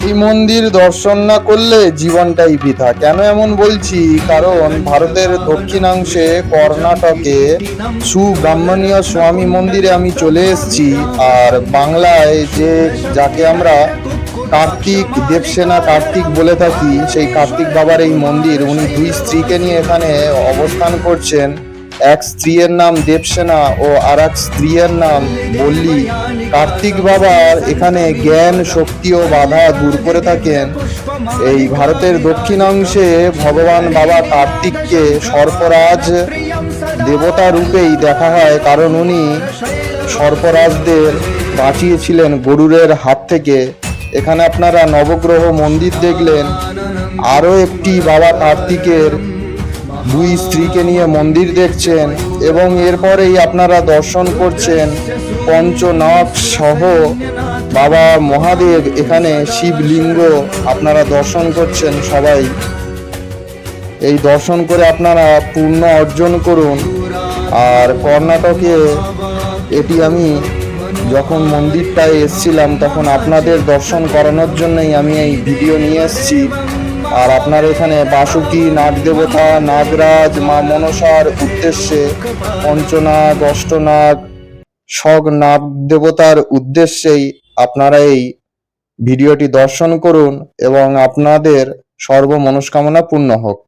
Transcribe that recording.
এই মন্দির দর্শন না করলে জীবনটাই বৃথা। কেন এমন বলছি? কারণ ভারতের দক্ষিণাংশে কর্ণাটকে সুব্রহ্মণ্য স্বামী মন্দিরে আমি চলে এসেছি। আর বাংলায় যাকে আমরা কার্তিক দেবসেনা কার্তিক বলে থাকি, সেই কার্তিক বাবার এই মন্দির। উনি দুই স্ত্রীকে নিয়ে এখানে অবস্থান করছেন। এক স্ত্রীর নাম দেবসেনা ও আর এক স্ত্রীর নাম বল্লী। কার্তিক বাবার এখানে জ্ঞান শক্তি ও বাধা দূর করে থাকেন। এই ভারতের দক্ষিণাংশে ভগবান বাবা কার্তিককে সর্পরাজ দেবতা রূপেই দেখা হয়, কারণ উনি সর্পরাজদের বাঁচিয়েছিলেন গরুরের হাত থেকে। এখানে আপনারা নবগ্রহ মন্দির দেখলেন। আরও একটি বাবা কার্তিকের দুই স্ত্রীকে নিয়ে মন্দির দেখছেন, এবং এরপরেই আপনারা দর্শন করছেন পঞ্চনাগ সহ বাবা মহাদেব। এখানে শিবলিঙ্গ আপনারা দর্শন করছেন সবাই। এই দর্শন করে আপনারা পুণ্য অর্জন করুন। আর কর্ণাটকে এটি আমি যখন মন্দিরটায় এসেছিলাম তখন আপনাদের দর্শন করানোর জন্যই আমি এই ভিডিও নিয়ে এসেছি। আর আপনার এখানে বাসুকি নাগ দেবতা, নাগরাজ, মা মনসার উদ্দেশ্যে, পঞ্চনাগ, অষ্টনাগ, সগ নাগ দেবতার উদ্দেশ্যেই আপনারা এই ভিডিওটি দর্শন করুন এবং আপনাদের সর্ব মনস্কামনা পূর্ণ হোক।